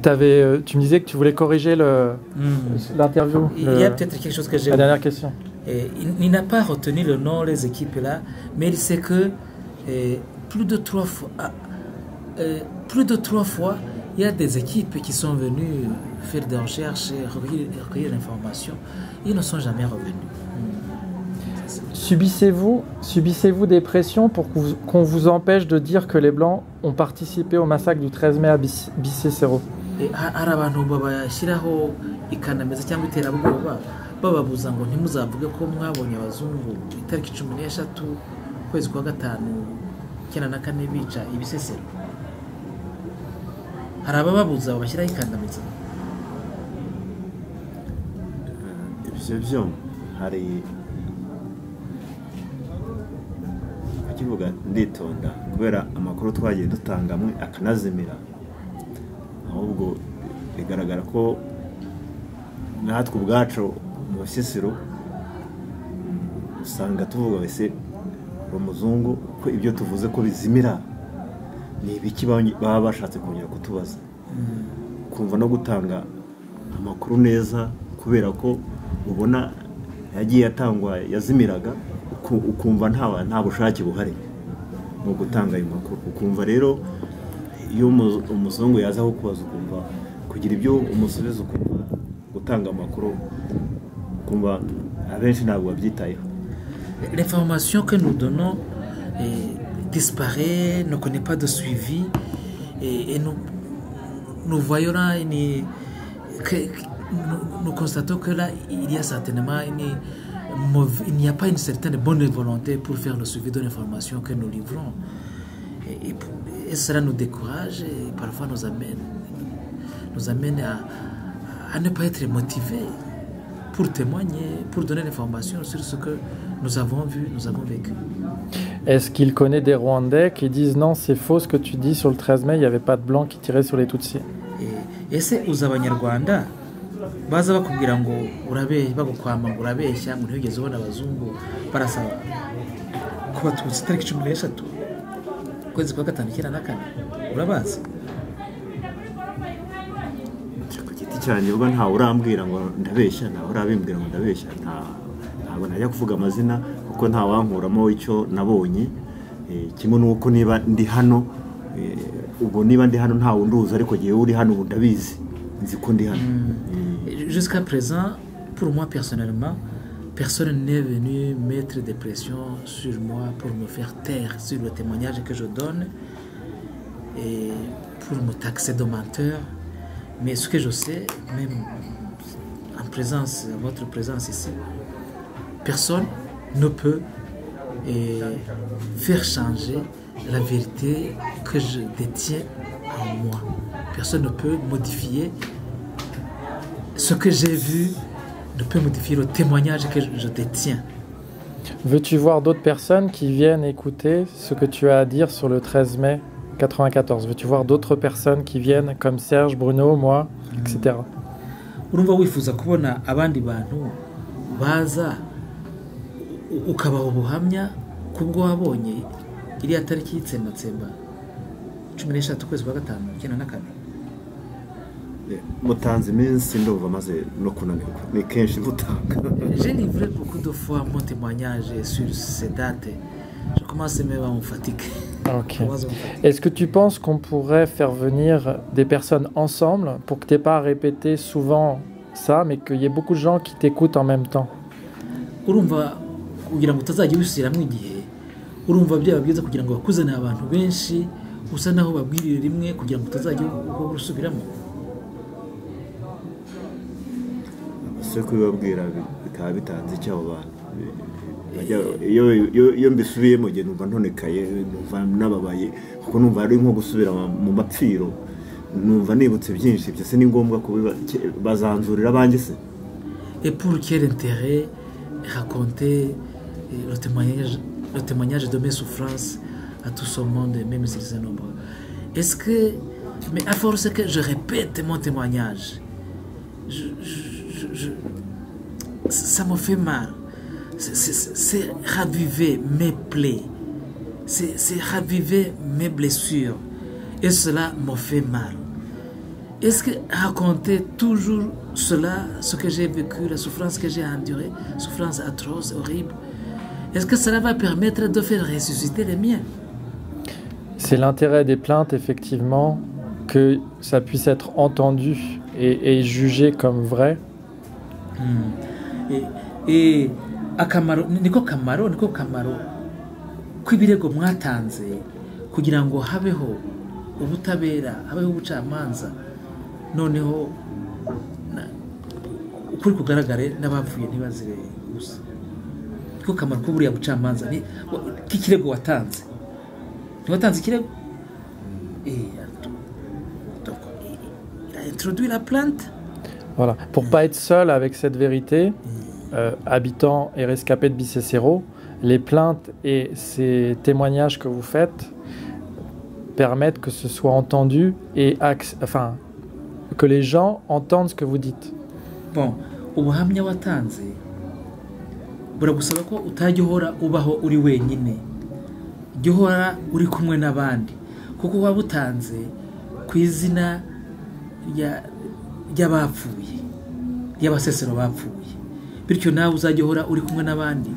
Tu me disais que tu voulais corriger l'interview. Il y a peut-être quelque chose que j'ai... La dernière question. Il n'a pas retenu le nom des équipes là, mais il sait que plus de 3 fois, il y a des équipes qui sont venues faire des recherches et recueillir l'information. Ils ne sont jamais revenus. Subissez-vous des pressions pour qu'on vous empêche de dire que les Blancs ont participé au massacre du 13 mai à Bisesero? Hari abantu babashyiraho ikanamiza cyangwa iterabwoba bababuza ngo ntimuzavuge ko mwabonye abazungu itariki 13 ukwezi kwa gatanu 1994 bica ibisesero. Hari abababuza babashyiraho ikandamiza. Ibyo byo hari akivuga nditonda kubera amakuru twagiye dutanga amwe akanazimira, ahubwo bigaragara ko natwe ubwacu mu Bisesero usanga tuvuga wese umuzungu ko ibyo tuvuze ko bizimira ni ibiki baba bashatse kongera kutubaza, kumva no gutanga amakuru neza kubera ko ubona yagiye atangwa yazimiraga, ukumva nta bushake buhari mu gutanga ayo makuru. Ukumva rero iyo umuzungu yaza kukubaza ukumva kugira ibyo umusubiza, ukumva gutanga amakuru, ukumva abenshi ntabwo babyitayeho. L'information que nous donnons disparaît, ne connaît pas de suivi, et nous voyons là, nous constatons que là, il y a certainement il n'y a pas une certaine bonne volonté pour faire le suivi de l'information que nous livrons. Et cela nous décourage et parfois nous amène à ne pas être motivés pour témoigner, pour donner l'information sur ce que nous avons vu, nous avons vécu. Est-ce qu'il connaît des Rwandais qui disent non, c'est faux ce que tu dis sur le 13 mai, il n'y avait pas de Blancs qui tiraient sur les Tutsis? Et c'est aux Abanyarwanda baza bakubwira ngo bagukwama ngo urabeshya ngo ntugeze ubona abazungu barasaba ku Batutsi tariki 13 kwezi kwa gatanu 1994 urabazi? Ku giti cyane ubwo ntawe urambwira ngo ndabeshya, ntawe urabimbwira ngo ndabeshya, ntabwo najya kuvuga amazina kuko ntawankuramo icyo nabonye, kimwe n'uko niba ndi hano ubwo niba ndi hano ntawe nduzi, ariko gihe uri hano ubu ndabizi nzi ko ndi hano. Jusqu'à présent, pour moi personnellement, personne n'est venu mettre des pressions sur moi pour me faire taire sur le témoignage que je donne et pour me taxer de menteur. Mais ce que je sais, même en présence, votre présence ici, personne ne peut faire changer la vérité que je détiens en moi. Personne ne peut modifier ce que j'ai vu, ne peut modifier le témoignage que je détiens. Veux-tu voir d'autres personnes qui viennent écouter ce que tu as à dire sur le 13 mai 94? Veux-tu voir d'autres personnes qui viennent comme Serge, Bruno, moi, etc. Urumva wifuza kubona abandi bantu baza ukabaha ubuhamya kubwo wabonye iriya tariki y'itsembatsemba 13 kwezi kwa gatanu 1994? Mutanze iminsi ndumva maze no kunanirwa, ni kenshi mutanga. J'ai livré beaucoup de fois mon témoignage sur ces dates. Je commence même à me fatiguer. Ok. Est-ce que tu penses qu'on pourrait faire venir des personnes ensemble pour que tu n'aies pas à répéter souvent ça, mais qu'il y ait beaucoup de gens qui t'écoutent en même temps? Urumva kugira ngo utazajya wisiramo igihe, urumva byaba byiza kugira ngo bakuzane abantu benshi usa naho babwirira rimwe kugira ngo utazajya usubiramo. Se kubibabwira bikaba bitanze icyo abo bantu iyo mbisubiyemo gihe numva ntonekaye, numva nababaye kuko numva ari nko gusubira mu mapfiro, numva nibutse byinshi byose ni ngombwa bazanzurira abanjye se. Et pour quel intérêt raconter le témoignage de mes souffrances à tout ce monde, même s'ils sont nombreux? Est-ce que, mais à force que je répète mon témoignage, ça me fait mal. C'est raviver mes plaies, c'est raviver mes blessures, et cela me fait mal. est-ce que raconter toujours cela, ce que j'ai vécu, la souffrance que j'ai endurée, souffrance atroce, horrible, est-ce que cela va permettre de faire ressusciter les miens? C'est l'intérêt des plaintes, effectivement, que ça puisse être entendu et jugé comme vrai. Akamaro niko kamaro kw'ibirego mwatanze kugira ngo habeho ubutabera, habeho ubucamanza, noneho ukuri kugaragare n'abapfuye ntibazire gusa. Niko kamaro ko buriya bucamanza k'ikirego watanze. Ntiwatanze ikirego? Donc, il a introduit la plainte. Voilà. Pour pas être seul avec cette vérité, habitants et rescapés de Bicécéro, les plaintes et ces témoignages que vous faites permettent que ce soit entendu et que les gens entendent ce que vous dites. Bon, ubuhamya watanze buragusaba ko utajya uhora ubaho uri wenyine, jya uhora uri kumwe n'abandi, kuko wabutanze ku izina ry'abapfuye, ry'abasesero bapfuye, bityo nawe uzajya uhora uri kumwe n'abandi,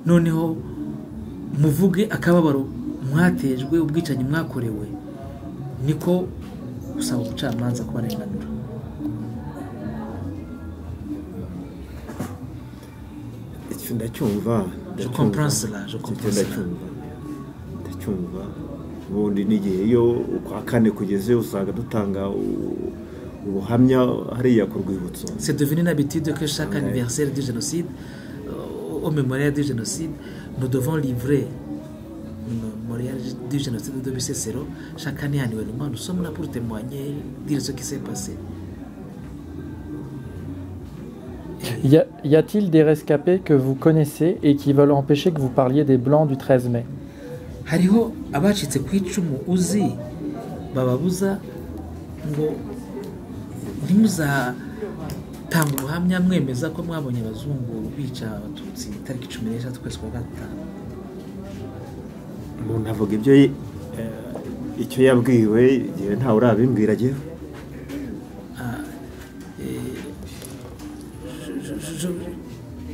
noneho muvuge akababaro mwatejwe, ubwicanyi mwakorewe, niko usaba ubucamanza kubarenganura. ndacyumva Je comprends cela. ndacyumva ubundi n'igihe iyo ukwa kane kugeze usanga dutanga ubuhamya hariya ku rwibutso. C'est devenu une habitude que chaque anniversaire du génocide, au mémorial du génocide, nous devons livrer le mémorial du génocide de Bicécéro chaque année annuellement. Nous sommes là pour témoigner, dire ce qui s'est passé. Y a-t-il des rescapés que vous connaissez et qui veulent empêcher que vous parliez des Blancs du 13 mai? Hariho abacitse ku icumu uzi bababuza ngo ntimuzatanga ubuhamya mwemeza ko mwabonye abazungu bica abatutsi tariki 16 kwezi kwa gatanu? Umuntu avuga ibyo icyo yabwiwe igihe ntawe urabimbwira agiye.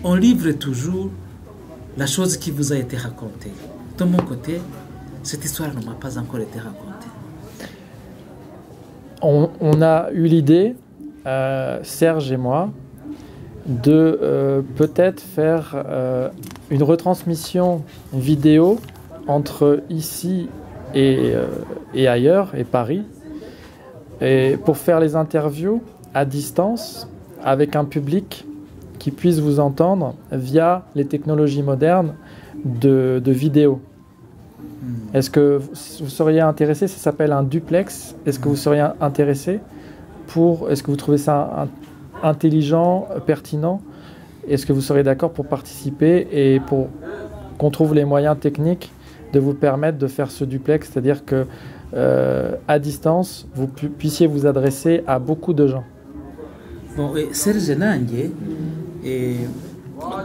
On livre toujours la chose qui vous a été racontée. De mon côté, cette histoire ne m'a pas encore été racontée. On a eu l'idée, Serge et moi, de peut-être faire une retransmission vidéo entre ici et ailleurs, et Paris, et pour faire les interviews à distance avec un public qui puisse vous entendre via les technologies modernes de vidéo. Est-ce que vous seriez intéressé? Ça s'appelle un duplex. Est-ce que vous seriez intéressé est-ce que vous trouvez ça intelligent, pertinent? Est-ce que vous seriez d'accord pour participer et pour qu'on trouve les moyens techniques de vous permettre de faire ce duplex, c'est-à-dire que à distance, vous puissiez vous adresser à beaucoup de gens? Bon, Serge nanjye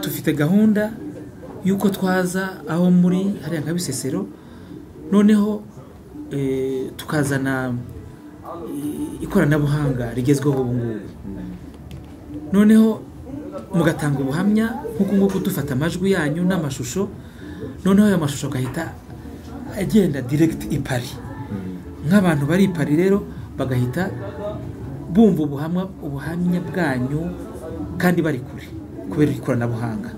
tufite gahunda yuko twaza aho muri hariya nka Bisesero, noneho tukazana ikoranabuhanga rigezweho ubu ngubu, noneho mugatanga ubuhamya nk'uko dufata amajwi yanyu n'amashusho, noneho ayo mashusho agahita agenda direct i Paris, nk'abantu bari i Paris rero bagahita bumva ubuhamya bwanyu kandi bari kure kubera ikoranabuhanga.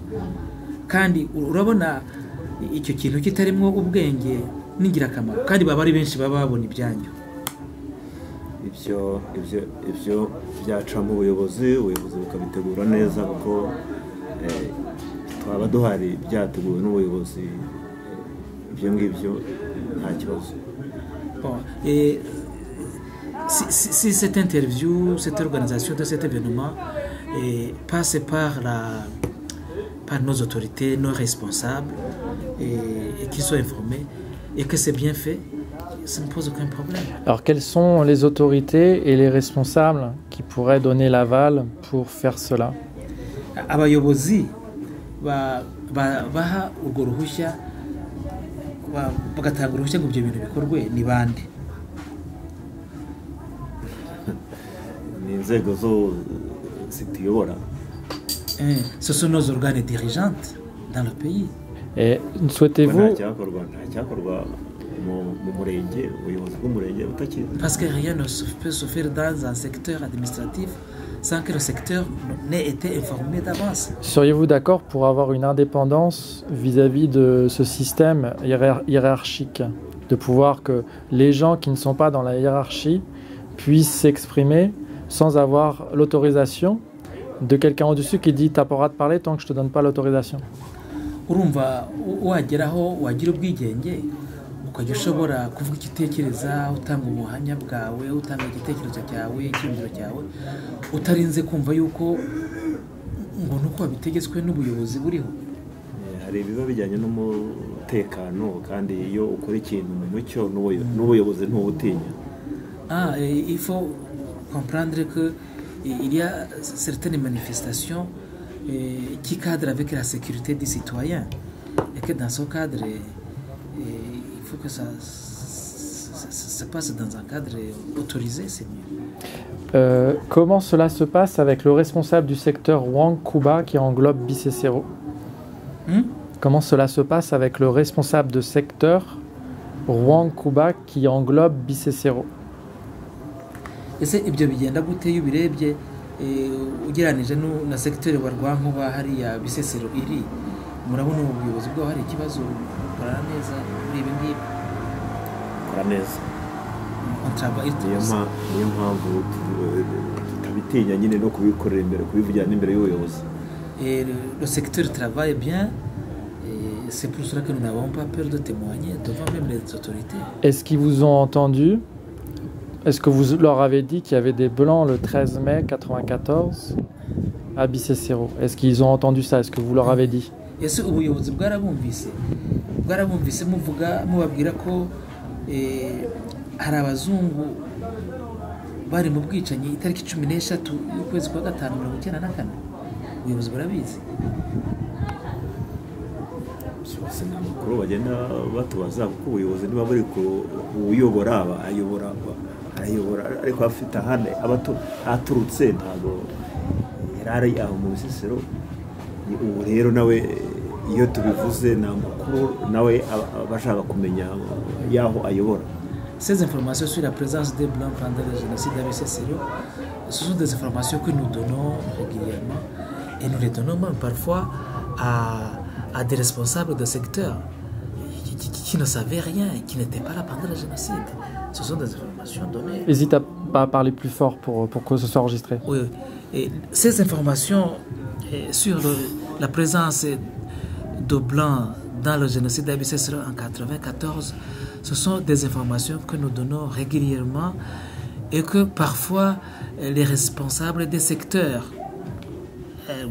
Kandi urabona icyo kintu kitarimo ubwenge n'ingirakamaro, kandi baba ari benshi baba babona ibyanyu. Ibyo byaca mu buyobozi bukabitegura neza, kuko twaba duhari byateguwe n'ubuyobozi, ibyo ngibyo nta kibazo. Si cette interview, cette organisation de cet événement passe par nos autorités, nos responsables, et qu'ils soient informés, et que c'est bien fait, ça ne pose aucun problème. Alors, quelles sont les autorités et les responsables qui pourraient donner l'aval pour faire cela? Abayobozi baha urwo ruhushya, bagatanga uruhushya ngo ibyo bintu bikorwe, ni bande? ni inzego zo zituyobora. Ce sont nos organes dirigeantes dans le pays. Et souhaitez-vous... nta cyakorwa mu murenge, ubuyobozi bw'umurenge butakizi. Parce que rien ne peut se faire dans un secteur administratif sans que le secteur n'ait été informé d'avance. Seriez-vous d'accord pour avoir une indépendance vis-à-vis de ce système hiérarchique, de pouvoir que les gens qui ne sont pas dans la hiérarchie puissent s'exprimer sans avoir l'autorisation de quelqu'un au-dessus qui dit « t'as pas le droit de parler tant que je te donne pas l'autorisation ». Urumva wageraho wagira ubwigenge ukajya ushobora kuvuga igitekereza, utanga ubuhamya bwawe, utanga igitekerezo cyawe, icyumviro cyawe, utarinze kumva yuko ngo nuko wabitegetswe n'ubuyobozi buriho. Hari ibiba bijyanye n'umutekano, kandi iyo ukora ikintu mu mucyo n'ubuyobozi ntubutinya. Il faut comprendre que il y a certaines manifestations qui cadrent avec la sécurité des citoyens, et que dans ce cadre il faut que ça se passe dans un cadre autorisé, c'est mieux. Comment cela se passe avec le responsable du secteur Wang Kuba qui englobe Bisesero? Comment cela se passe avec le responsable de secteur Wang Kuba qui englobe Bisesero? Ese ibyo bigenda gute iyo ubirebye ugereranije na secteur wa Rwankuba hariya Bisesero iri? Murabona ubuyobozi bwaho hari ikibazo, bukorana neza muri ibi ngibi? Bukora neza. Niyo mpamvu tutabitinya nyine no kubikorera imbere, kubivugira n'imbere y'ubuyobozi. Le secteur travaille bien, et c'est pour cela que nous n'avons pas peur de témoigner devant même les autorités. Est-ce qu'ils vous ont entendu? Est-ce que vous leur avez dit qu'il y avait des blancs le 13 mai 1994 à Bisesero? Est-ce qu'ils ont entendu ça? Est-ce que vous leur avez dit? Ese ubuyobozi bwarabumvise mubabwira ko hari abazungu bari mu bwicanyi itariki 13 y'ukwezi kwa 5 1994? Ubuyobozi burabizi? Bose ni amakuru bagenda batubaza, kuko ubuyobozi niba buri uyobora arayobora, ariko afite ahandi aturutse, ntabwo yarari aho mu Bisesero. Ubu rero nawe iyo tubivuze ni amakuru nawe bashaka kumenya yaho ayobora. Ces informations sur la présence des blancs pendant le génocide à Bisesero, ce sont des informations que nous donnons régulièrement, et nous les donnons même parfois à des responsables de secteur qui ne savaient rien et qui n'étaient pas là pendant le génocide. Ce sont des informations données. Hésite à parler plus fort pour que ce soit enregistré. Oui, et ces informations sur la présence de blancs dans le génocide d'Abisesero en 1994, ce sont des informations que nous donnons régulièrement et que parfois les responsables des secteurs,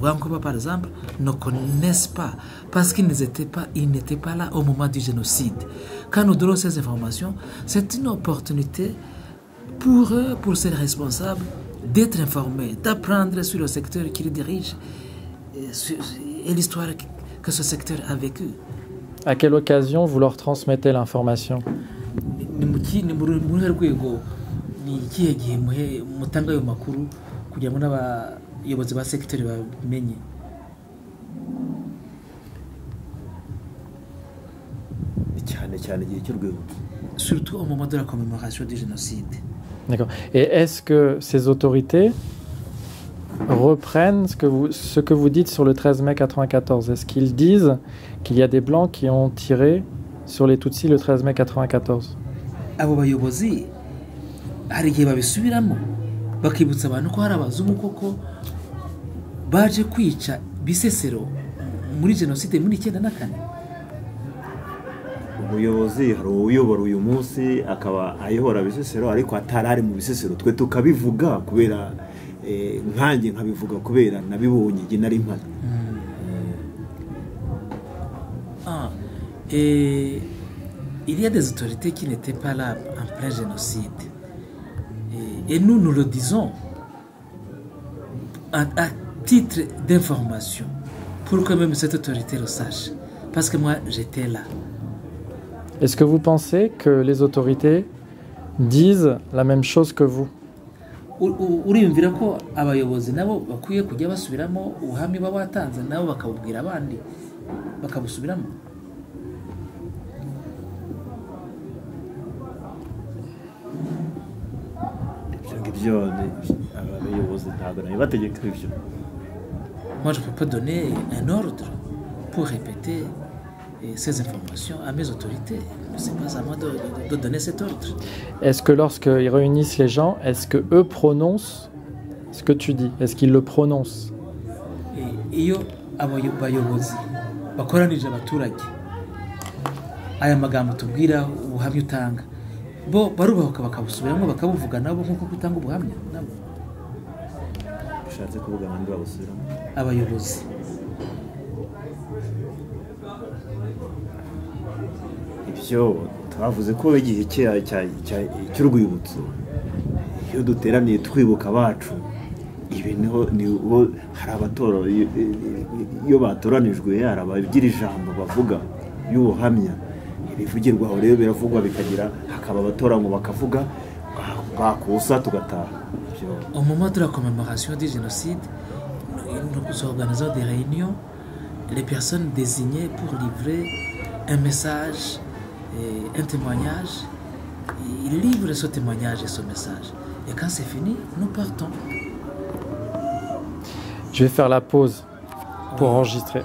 Wankuba par exemple, ne connaissent pas parce qu'ils n'étaient pas là au moment du génocide. Quand nous donnons ces informations, c'est une opportunité pour eux, pour ces responsables, d'être informés, d'apprendre sur le secteur qu'ils dirigent et l'histoire que ce secteur a vécue. À quelle occasion vous leur transmettez l'information? Surtout au moment de la commémoration du génocide. D'accord. Et est-ce que ces autorités reprennent ce que vous dites sur le 13 mai 1994? Est-ce qu'ils disent qu'il y a des Blancs qui ont tiré sur les Tutsis le 13 mai 1994? Abo bayobozi hari igihe babisubiramo bakibutsa abantu ko hari abazungu koko baje kwica Bisesero muri jenoside muri 1994. Umuyobozi hari uyobora uyu munsi akaba ayobora Bisesero ariko atarari mu Bisesero, twe tukabivuga kubera nkanjye nkabivuga kubera nabibonye igihe nari mpari. Il y a des autorités qui n'étaient pas là en plein génocide. Et nous le disons à titre d'information pour que même cette autorité le sache. Parce que moi, j'étais là. Est-ce que vous pensez que les autorités disent la même chose que vous? uriyumvira ko abayobozi nabo bakwiye kujya basubiramo ubuhamya baba batanze nabo bakabubwira abandi bakabusubiramo? ibyo abayobozi ntabwo nayo bategeka ibyo. Moi je peux pas donner un ordre pour répéter ces informations à mes autorités. C'est pas à moi de donner cet ordre. Est-ce que lorsqu'ils réunissent les gens, est-ce que eux prononcent ce que tu dis? Est-ce qu'ils le prononcent? Iyo abayobozi bakoranije abaturage aya magambo tubwira ubuhamya utanga bo barubahuka bakabusubiramo bakabuvuga nabo nk'uko gutanga ubuhamya nabo bishatse kuvuga abandi babusubiramo abayobozi. ibyo twavuze ko igihe cy'urwibutso iyo duteraniye twibuka abacu ibi niho hari abatora iyo batoranijwe hari abagira ijambo bavuga y'ubuhamya ibivugirwaho rero biravugwa bikagira hakaba abatora ngo bakavuga bakusa tugataha. Au moment de la commémoration du génocide, nous organisons des réunions, les personnes désignées pour livrer un message, un témoignage, ils livrent ce témoignage et ce message. Et quand c'est fini, nous partons. Je vais faire la pause pour enregistrer.